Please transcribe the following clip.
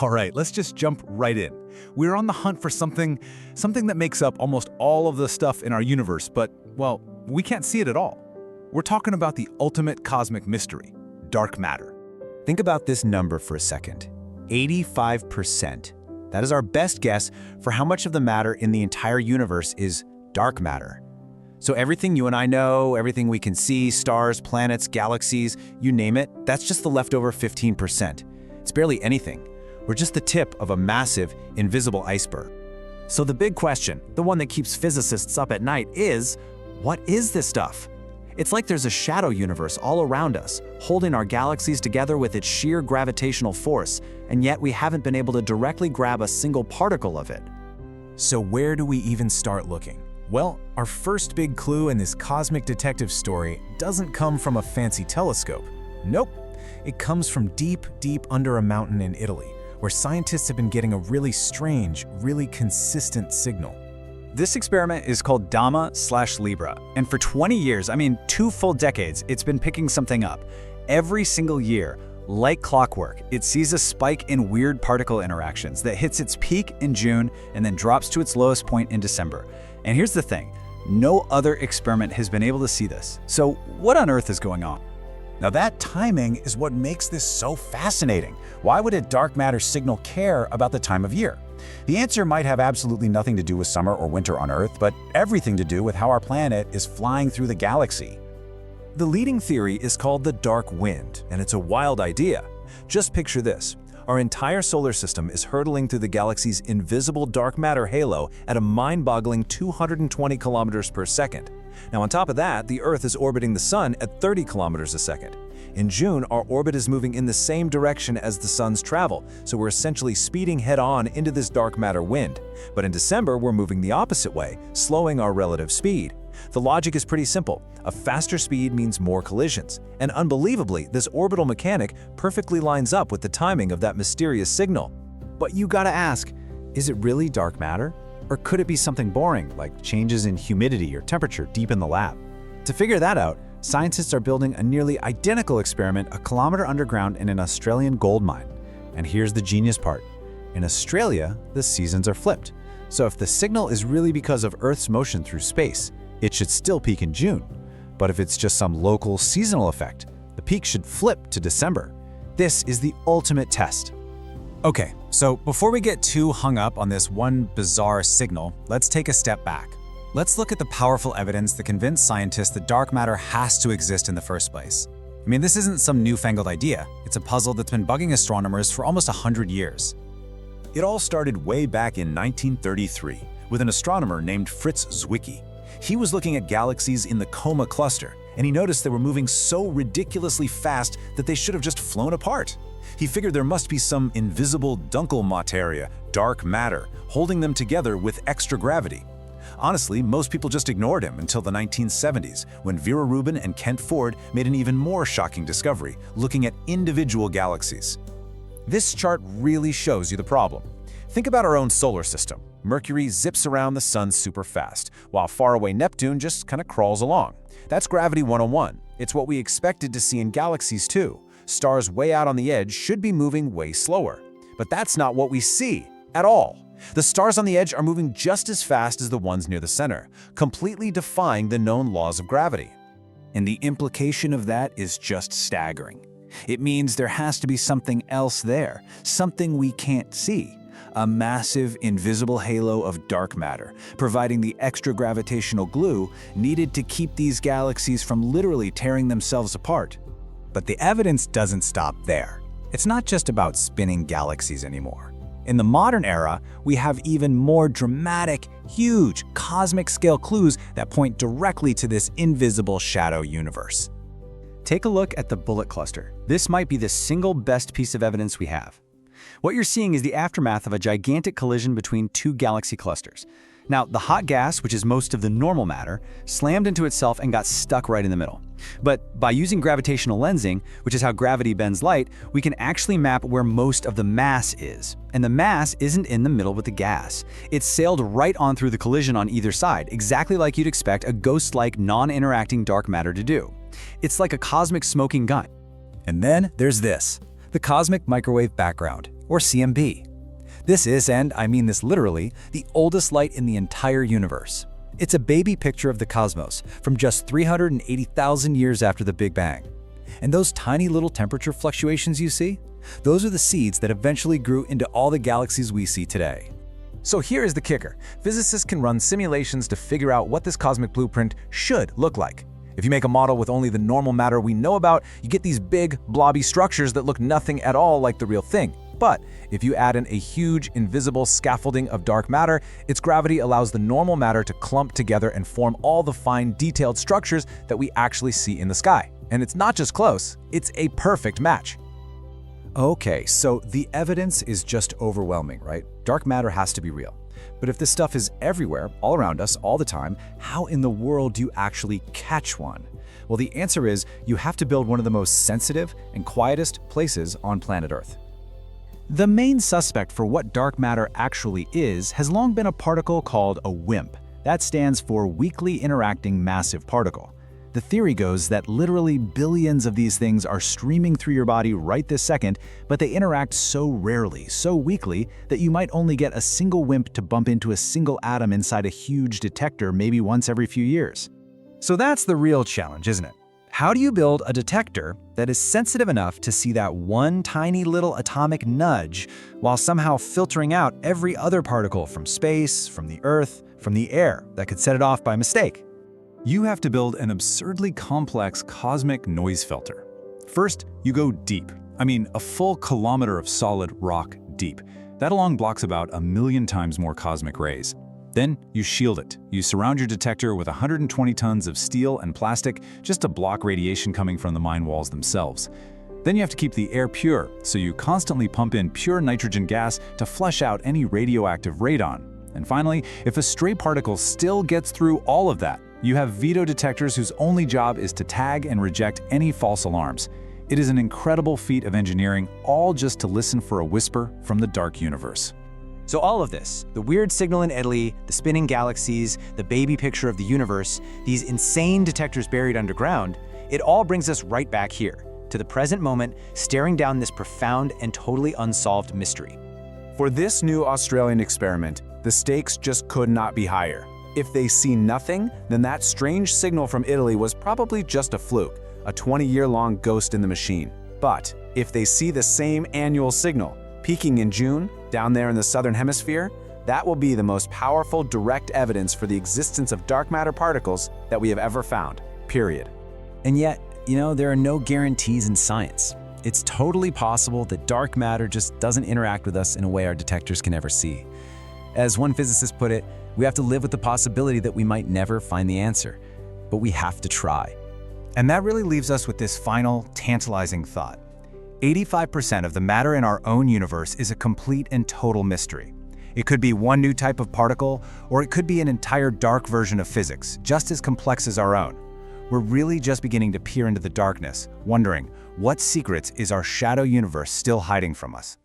All right, let's just jump right in. We're on the hunt for something that makes up almost all of the stuff in our universe, but, well, we can't see it at all. We're talking about the ultimate cosmic mystery, dark matter. Think about this number for a second. 85%. That is our best guess for how much of the matter in the entire universe is dark matter. So everything you and I know, everything we can see, stars, planets, galaxies, you name it, that's just the leftover 15%. It's barely anything. We're just the tip of a massive, invisible iceberg. So the big question, the one that keeps physicists up at night is, what is this stuff? It's like there's a shadow universe all around us, holding our galaxies together with its sheer gravitational force, and yet we haven't been able to directly grab a single particle of it. So where do we even start looking? Well, our first big clue in this cosmic detective story doesn't come from a fancy telescope. Nope. It comes from deep, deep under a mountain in Italy, where scientists have been getting a really strange, really consistent signal. This experiment is called DAMA/LIBRA, and for 20 years, 2 full decades, it's been picking something up. Every single year, like clockwork, it sees a spike in weird particle interactions that hits its peak in June and then drops to its lowest point in December. And here's the thing, no other experiment has been able to see this. So what on earth is going on? Now that timing is what makes this so fascinating. Why would a dark matter signal care about the time of year? The answer might have absolutely nothing to do with summer or winter on Earth, but everything to do with how our planet is flying through the galaxy. The leading theory is called the dark wind, and it's a wild idea. Just picture this. Our entire solar system is hurtling through the galaxy's invisible dark matter halo at a mind-boggling 220 kilometers per second. Now on top of that, the Earth is orbiting the Sun at 30 kilometers a second. In June, our orbit is moving in the same direction as the Sun's travel, so we're essentially speeding head-on into this dark matter wind. But in December, we're moving the opposite way, slowing our relative speed. The logic is pretty simple. A faster speed means more collisions. And unbelievably, this orbital mechanic perfectly lines up with the timing of that mysterious signal. But you gotta ask, is it really dark matter? Or could it be something boring, like changes in humidity or temperature deep in the lab? To figure that out, scientists are building a nearly identical experiment a kilometer underground in an Australian gold mine. And here's the genius part. In Australia, the seasons are flipped. So if the signal is really because of Earth's motion through space, it should still peak in June. But if it's just some local seasonal effect, the peak should flip to December. This is the ultimate test. Okay, so before we get too hung up on this one bizarre signal, let's take a step back. Let's look at the powerful evidence that convinced scientists that dark matter has to exist in the first place. This isn't some newfangled idea. It's a puzzle that's been bugging astronomers for almost 100 years. It all started way back in 1933 with an astronomer named Fritz Zwicky. He was looking at galaxies in the Coma cluster, and he noticed they were moving so ridiculously fast that they should have just flown apart. He figured there must be some invisible Dunkelmaterie, dark matter, holding them together with extra gravity. Honestly, most people just ignored him until the 1970s, when Vera Rubin and Kent Ford made an even more shocking discovery, looking at individual galaxies. This chart really shows you the problem. Think about our own solar system. Mercury zips around the sun super fast, while faraway Neptune just kind of crawls along. That's gravity 101. It's what we expected to see in galaxies too. Stars way out on the edge should be moving way slower. But that's not what we see at all. The stars on the edge are moving just as fast as the ones near the center, completely defying the known laws of gravity. And the implication of that is just staggering. It means there has to be something else there, something we can't see. A massive, invisible halo of dark matter, providing the extra gravitational glue needed to keep these galaxies from literally tearing themselves apart. But the evidence doesn't stop there. It's not just about spinning galaxies anymore. In the modern era, we have even more dramatic, huge, cosmic-scale clues that point directly to this invisible shadow universe. Take a look at the Bullet Cluster. This might be the single best piece of evidence we have. What you're seeing is the aftermath of a gigantic collision between 2 galaxy clusters. Now, the hot gas, which is most of the normal matter, slammed into itself and got stuck right in the middle. But by using gravitational lensing, which is how gravity bends light, we can actually map where most of the mass is. And the mass isn't in the middle with the gas. It sailed right on through the collision on either side, exactly like you'd expect a ghost-like, non-interacting dark matter to do. It's like a cosmic smoking gun. And then there's this. The cosmic microwave background. or CMB. This is, and I mean this literally, the oldest light in the entire universe. It's a baby picture of the cosmos from just 380,000 years after the Big Bang. And those tiny little temperature fluctuations you see? Those are the seeds that eventually grew into all the galaxies we see today. So here is the kicker. Physicists can run simulations to figure out what this cosmic blueprint should look like. If you make a model with only the normal matter we know about, you get these big, blobby structures that look nothing at all like the real thing. But if you add in a huge, invisible scaffolding of dark matter, its gravity allows the normal matter to clump together and form all the fine, detailed structures that we actually see in the sky. And it's not just close, it's a perfect match. Okay, so the evidence is just overwhelming, right? Dark matter has to be real. But if this stuff is everywhere, all around us, all the time, how in the world do you actually catch one? Well, the answer is you have to build one of the most sensitive and quietest places on planet Earth. The main suspect for what dark matter actually is has long been a particle called a WIMP. That stands for Weakly Interacting Massive Particle. The theory goes that literally billions of these things are streaming through your body right this second, but they interact so rarely, so weakly, that you might only get a single WIMP to bump into a single atom inside a huge detector maybe once every few years. So that's the real challenge, isn't it? How do you build a detector that is sensitive enough to see that one tiny little atomic nudge while somehow filtering out every other particle from space, from the Earth, from the air that could set it off by mistake? You have to build an absurdly complex cosmic noise filter. First, you go deep. I mean, a full kilometer of solid rock deep. That alone blocks about 1,000,000 times more cosmic rays. Then you shield it. You surround your detector with 120 tons of steel and plastic just to block radiation coming from the mine walls themselves. Then you have to keep the air pure, so you constantly pump in pure nitrogen gas to flush out any radioactive radon. And finally, if a stray particle still gets through all of that, you have veto detectors whose only job is to tag and reject any false alarms. It is an incredible feat of engineering, all just to listen for a whisper from the dark universe. So all of this, the weird signal in Italy, the spinning galaxies, the baby picture of the universe, these insane detectors buried underground, it all brings us right back here, to the present moment, staring down this profound and totally unsolved mystery. For this new Australian experiment, the stakes just could not be higher. If they see nothing, then that strange signal from Italy was probably just a fluke, a 20-year-long ghost in the machine. But if they see the same annual signal, peaking in June, down there in the southern hemisphere, that will be the most powerful direct evidence for the existence of dark matter particles that we have ever found, period. And yet, there are no guarantees in science. It's totally possible that dark matter just doesn't interact with us in a way our detectors can ever see. As one physicist put it, we have to live with the possibility that we might never find the answer, but we have to try. And that really leaves us with this final, tantalizing thought. 85% of the matter in our own universe is a complete and total mystery. It could be one new type of particle, or it could be an entire dark version of physics, just as complex as our own. We're really just beginning to peer into the darkness, wondering, what secrets is our shadow universe still hiding from us?